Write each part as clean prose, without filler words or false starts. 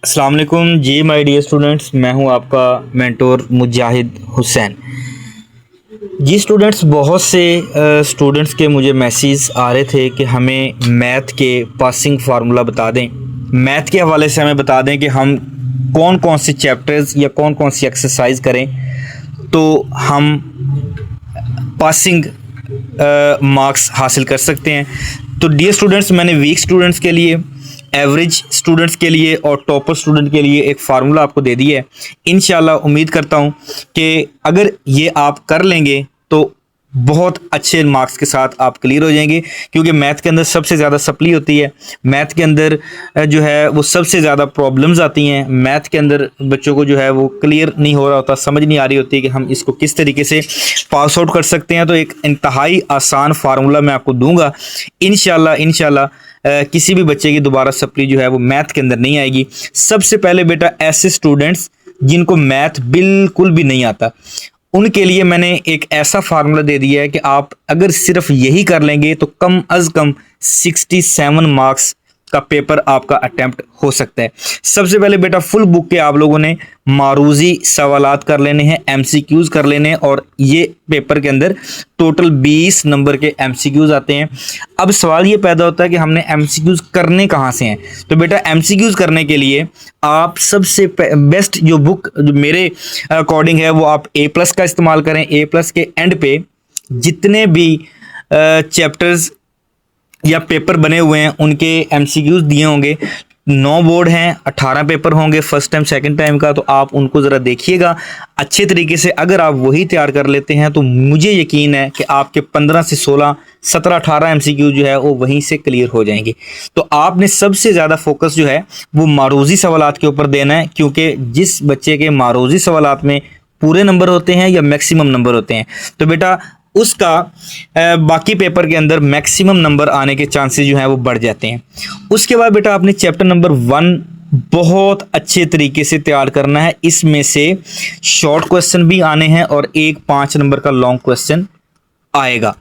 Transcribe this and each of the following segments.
अस्सलाम वालेकुम जी my dear students, मैं हूं आपका मेंटोर मुजाहिद हुसैन। जी स्टूडेंट्स, बहुत से स्टूडेंट्स के मुझे मैसेज आ रहे थे कि हमें मैथ के पासिंग फार्मूला बता दें, मैथ के हवाले से हमें बता दें कि हम कौन कौन से चैप्टर्स या कौन कौन सी एक्सरसाइज करें तो हम पासिंग मार्क्स हासिल कर सकते हैं। तो डियर स्टूडेंट्स, मैंने वीक स्टूडेंट्स के लिए, एवरेज स्टूडेंट्स के लिए और टॉपर स्टूडेंट के लिए एक फार्मूला आपको दे दिया है। इंशाल्लाह उम्मीद करता हूं कि अगर ये आप कर लेंगे तो बहुत अच्छे मार्क्स के साथ आप क्लियर हो जाएंगे, क्योंकि मैथ के अंदर सबसे ज़्यादा सप्ली होती है। मैथ के अंदर जो है वो सबसे ज़्यादा प्रॉब्लम्स आती हैं। मैथ के अंदर बच्चों को जो है वो क्लियर नहीं हो रहा होता, समझ नहीं आ रही होती कि हम इसको किस तरीके से पास आउट कर सकते हैं। तो एक इंतहाई आसान फार्मूला मैं आपको दूंगा। इंशाल्लाह किसी भी बच्चे की दोबारा सप्ली जो है वो मैथ के अंदर नहीं आएगी। सबसे पहले बेटा, ऐसे स्टूडेंट्स जिनको मैथ बिल्कुल भी नहीं आता, उनके लिए मैंने एक ऐसा फार्मूला दे दिया है कि आप अगर सिर्फ यही कर लेंगे तो कम अज कम 67 मार्क्स का पेपर आपका अटेम्प्ट हो सकता है। सबसे पहले बेटा, फुल बुक के आप लोगों ने मारूजी सवालात कर लेने हैं, एमसीक्यूज कर लेने हैं, और ये पेपर के अंदर टोटल 20 नंबर के एमसीक्यूज आते हैं। अब सवाल ये पैदा होता है कि हमने एमसीक्यूज करने कहाँ से हैं। तो बेटा, एमसीक्यूज करने के लिए आप सबसे बेस्ट जो बुक जो मेरे अकॉर्डिंग है वो आप A+ का इस्तेमाल करें। A+ के एंड पे जितने भी चैप्टर्स या पेपर बने हुए हैं उनके एमसीक्यूज दिए होंगे। 9 बोर्ड हैं, 18 पेपर होंगे फर्स्ट टाइम सेकंड टाइम का। तो आप उनको ज़रा देखिएगा अच्छे तरीके से। अगर आप वही तैयार कर लेते हैं तो मुझे यकीन है कि आपके 15 से 16, 17, 18 एमसीक्यू जो है वो वहीं से क्लियर हो जाएंगे। तो आपने सबसे ज़्यादा फोकस जो है वो मारूजी सवालात के ऊपर देना है, क्योंकि जिस बच्चे के मारूजी सवालात में पूरे नंबर होते हैं या मैक्सिमम नंबर होते हैं, तो बेटा उसका बाकी पेपर के अंदर मैक्सिमम नंबर आने के चांसेस जो हैं वो बढ़ जाते हैं। उसके बाद बेटा, आपने चैप्टर नंबर 1 बहुत अच्छे तरीके से तैयार करना है। इसमें से शॉर्ट क्वेश्चन भी आने हैं और एक 5 नंबर का लॉन्ग क्वेश्चन आएगा।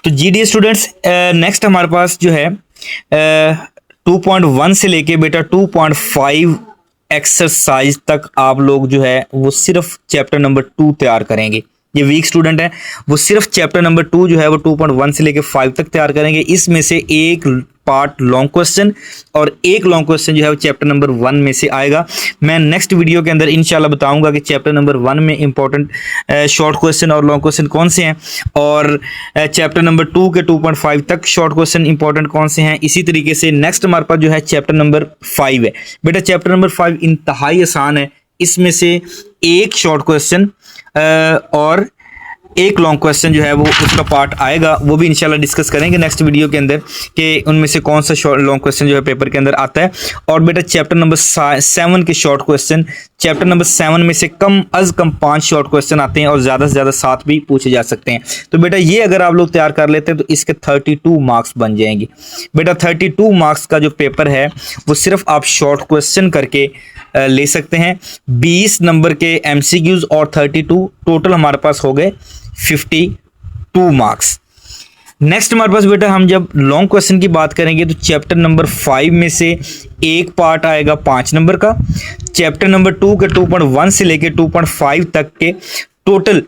तो जीडी स्टूडेंट्स, नेक्स्ट हमारे पास जो है 2.1 से लेके बेटा 2.5 एक्सरसाइज तक आप लोग जो है वो सिर्फ चैप्टर नंबर 2 तैयार करेंगे। ये वीक स्टूडेंट है वो सिर्फ चैप्टर नंबर 2 जो है वो 2.1 से लेके 5 तक तैयार करेंगे। इसमें से एक पार्ट लॉन्ग क्वेश्चन और एक लॉन्ग क्वेश्चन जो है वो चैप्टर नंबर 1 में से आएगा। मैं नेक्स्ट वीडियो के अंदर इंशाल्लाह बताऊंगा कि चैप्टर नंबर 1 में इंपॉर्टेंट शॉर्ट क्वेश्चन और लॉन्ग क्वेश्चन कौन से हैं, और चैप्टर नंबर 2 के 2.5 तक शॉर्ट क्वेश्चन इंपॉर्टेंट कौन से हैं। इसी तरीके से नेक्स्ट हमारे पास जो है चैप्टर नंबर 5 है। बेटा, चैप्टर नंबर 5 इंतहाई आसान है। इसमें से एक शॉर्ट क्वेश्चन और एक लॉन्ग क्वेश्चन जो है वो उसका पार्ट आएगा, वो भी इंशाल्लाह डिस्कस करेंगे नेक्स्ट वीडियो के अंदर कि उनमें से कौन सा लॉन्ग क्वेश्चन जो है पेपर के अंदर आता है। और बेटा, चैप्टर नंबर 7 के शॉर्ट क्वेश्चन, चैप्टर नंबर 7 में से कम अज कम 5 शॉर्ट क्वेश्चन आते हैं और ज़्यादा से ज़्यादा 7 भी पूछे जा सकते हैं। तो बेटा, ये अगर आप लोग तैयार कर लेते हैं तो इसके 32 मार्क्स बन जाएंगे। बेटा, 32 मार्क्स का जो पेपर है वो सिर्फ आप शॉर्ट क्वेश्चन करके ले सकते हैं। 20 नंबर के एमसीक्यूज और 32, टोटल हमारे पास हो गए 52 मार्क्स। नेक्स्ट हमारे पास बेटा, हम जब लॉन्ग क्वेश्चन की बात करेंगे तो चैप्टर नंबर 5 में से एक पार्ट आएगा 5 नंबर का। चैप्टर नंबर 2 के 2.1 से लेके 2.5 तक के टोटल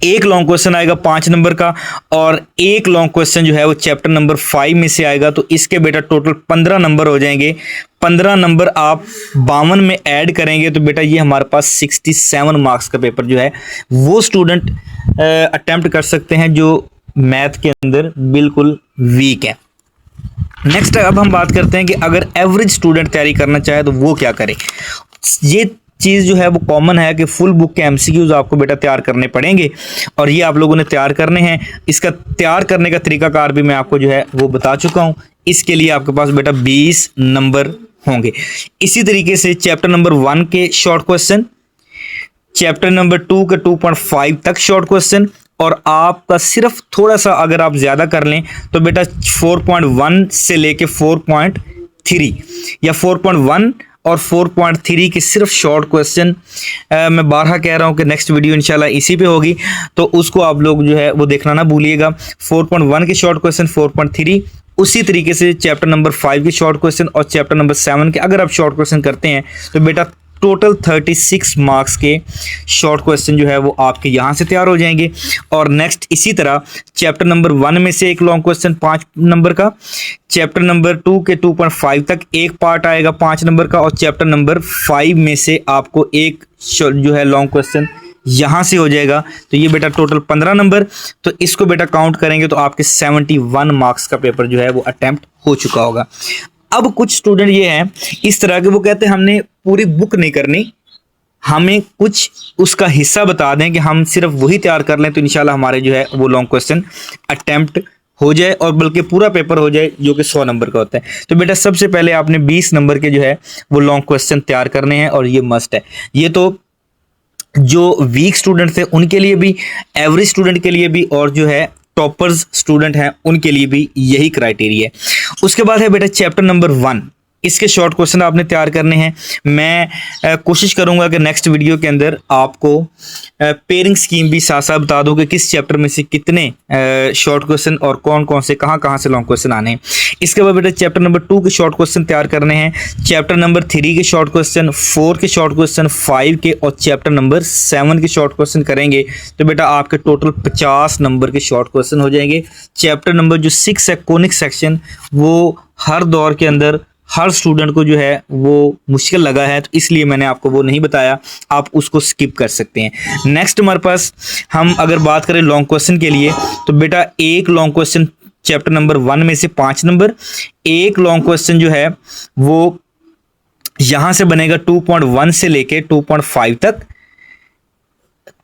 एक लॉन्ग क्वेश्चन आएगा 5 नंबर का, और एक लॉन्ग क्वेश्चन जो है वो चैप्टर नंबर 5 में से आएगा। तो इसके बेटा टोटल 15 नंबर हो जाएंगे। 15 नंबर आप 52 में ऐड करेंगे तो बेटा ये हमारे पास 67 मार्क्स का पेपर जो है वो स्टूडेंट अटेम्प्ट कर सकते हैं जो मैथ के अंदर बिल्कुल वीक है। नेक्स्ट अब हम बात करते हैं कि अगर एवरेज स्टूडेंट तैयारी करना चाहे तो वो क्या करे। ये चीज़ जो है वो कॉमन है कि फुल बुक के एमसीक्यूज आपको बेटा तैयार करने पड़ेंगे, और ये आप लोगों ने तैयार करने हैं। इसका तैयार करने का तरीकाकार भी मैं आपको जो है वो बता चुका हूँ। इसके लिए आपके पास बेटा 20 नंबर होंगे। इसी तरीके से चैप्टर नंबर 1 के शॉर्ट क्वेश्चन, चैप्टर नंबर 2 के 2.5 तक शॉर्ट क्वेश्चन, और आपका सिर्फ थोड़ा सा अगर आप ज़्यादा कर लें तो बेटा 4.1 से लेके 4.3 या 4.1 और 4.3 के सिर्फ शॉर्ट क्वेश्चन। मैं बारहा कह रहा हूँ कि नेक्स्ट वीडियो इंशाल्लाह इसी पे होगी, तो उसको आप लोग जो है वो देखना ना भूलिएगा। 4.1 के शॉर्ट क्वेश्चन, 4.3 उसी तरीके से चैप्टर नंबर 5 के शॉर्ट क्वेश्चन और चैप्टर नंबर 7 के अगर आप शॉर्ट क्वेश्चन करते हैं तो बेटा टोटल 36 मार्क्स के शॉर्ट क्वेश्चन जो है वो आपके यहाँ से तैयार हो जाएंगे। और नेक्स्ट इसी तरह चैप्टर नंबर 1 में से एक लॉन्ग क्वेश्चन 5 नंबर का, चैप्टर नंबर 2 के 2.5 तक एक पार्ट आएगा 5 नंबर का, और चैप्टर नंबर 5 में से आपको एक जो है लॉन्ग क्वेश्चन यहाँ से हो जाएगा। तो ये बेटा टोटल 15 नंबर, तो इसको बेटा काउंट करेंगे तो आपके 71 मार्क्स का पेपर जो है वो अटेम्प्ट हो चुका होगा। अब कुछ स्टूडेंट ये हैं इस तरह के, वो कहते हैं हमने पूरी बुक नहीं करनी, हमें कुछ उसका हिस्सा बता दें कि हम सिर्फ वही तैयार कर लें तो इंशाल्लाह हमारे जो है वो लॉन्ग क्वेश्चन अटेम्प्ट हो जाए और बल्कि पूरा पेपर हो जाए जो कि 100 नंबर का होता है। तो बेटा सबसे पहले आपने 20 नंबर के जो है वो लॉन्ग क्वेश्चन तैयार करने हैं और ये मस्ट है। ये तो जो वीक स्टूडेंट्स हैं उनके लिए भी, एवरेज स्टूडेंट के लिए भी, और जो है टॉपर्स स्टूडेंट हैं उनके लिए भी यही क्राइटेरिया है। उसके बाद है बेटा चैप्टर नंबर 1, इसके शॉर्ट क्वेश्चन आपने तैयार करने हैं। मैं कोशिश करूंगा कि नेक्स्ट वीडियो के अंदर आपको पेयरिंग स्कीम भी साथ साथ बता दूं कि किस चैप्टर में से कितने शॉर्ट क्वेश्चन और कौन कौन से कहां से लॉन्ग क्वेश्चन आने हैं। इसके बाद बेटा चैप्टर नंबर 2 के शॉर्ट क्वेश्चन तैयार करने हैं, चैप्टर नंबर 3 के शॉर्ट क्वेश्चन, 4 के शॉर्ट क्वेश्चन, 5 के और चैप्टर नंबर 7 के शॉर्ट क्वेश्चन करेंगे तो बेटा आपके टोटल 50 नंबर के शॉर्ट क्वेश्चन हो जाएंगे। चैप्टर नंबर जो 6 है कोनिक सेक्शन, वो हर दौर के अंदर हर स्टूडेंट को जो है वो मुश्किल लगा है, तो इसलिए मैंने आपको वो नहीं बताया, आप उसको स्किप कर सकते हैं। नेक्स्ट हमारे पास हम अगर बात करें लॉन्ग क्वेश्चन के लिए तो बेटा एक लॉन्ग क्वेश्चन चैप्टर नंबर 1 में से 5 नंबर, एक लॉन्ग क्वेश्चन जो है वो यहां से बनेगा 2.1 से लेके 2.5 तक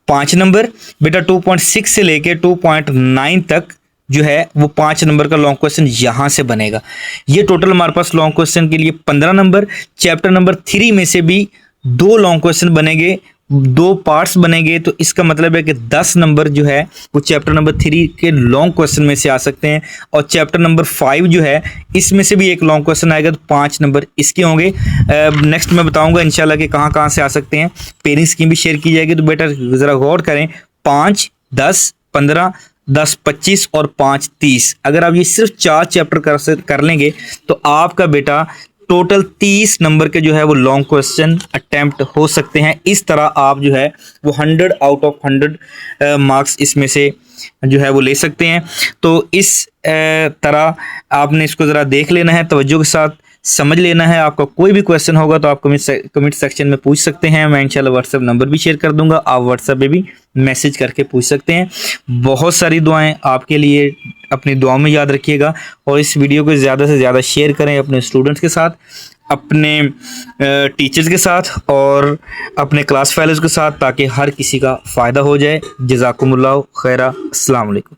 5 नंबर, बेटा 2.6 से लेके 2.9 तक जो है वो 5 नंबर का लॉन्ग क्वेश्चन यहां से बनेगा। ये टोटल हमारे पास लॉन्ग क्वेश्चन के लिए 15 नंबर। चैप्टर नंबर 3 में से भी 2 लॉन्ग क्वेश्चन बनेंगे, 2 पार्ट्स बनेंगे, तो इसका मतलब है कि 10 नंबर जो है वो चैप्टर नंबर 3 के लॉन्ग क्वेश्चन में से आ सकते हैं। और चैप्टर नंबर 5 जो है इसमें से भी एक लॉन्ग क्वेश्चन आएगा, तो 5 नंबर इसके होंगे। नेक्स्ट मैं बताऊंगा इंशाल्लाह कि कहाँ से आ सकते हैं, पेयरिंग स्कीम भी शेयर की जाएगी। तो बेटा ज़रा गौर करें, 5, 10, 15, 10, 25 और 5, 30, अगर आप ये सिर्फ 4 चैप्टर कर लेंगे तो आपका बेटा टोटल 30 नंबर के जो है वो लॉन्ग क्वेश्चन अटेम्प्ट हो सकते हैं। इस तरह आप जो है वो 100 आउट ऑफ 100 मार्क्स इसमें से जो है वो ले सकते हैं। तो इस तरह आपने इसको ज़रा देख लेना है, तवज्जो के साथ समझ लेना है। आपका कोई भी क्वेश्चन होगा तो आप कमेंट सेक्शन में पूछ सकते हैं, मैं इंशाल्लाह व्हाट्सएप नंबर भी शेयर कर दूंगा, आप व्हाट्सएप पे भी मैसेज करके पूछ सकते हैं। बहुत सारी दुआएं आपके लिए, अपनी दुआओं में याद रखिएगा और इस वीडियो को ज़्यादा से ज़्यादा शेयर करें अपने स्टूडेंट्स के साथ, अपने टीचर्स के साथ और अपने क्लास फेलोज़ के साथ, ताकि हर किसी का फ़ायदा हो जाए। जज़ाकुमुल्लाह खैरा। अस्सलाम वालेकुम।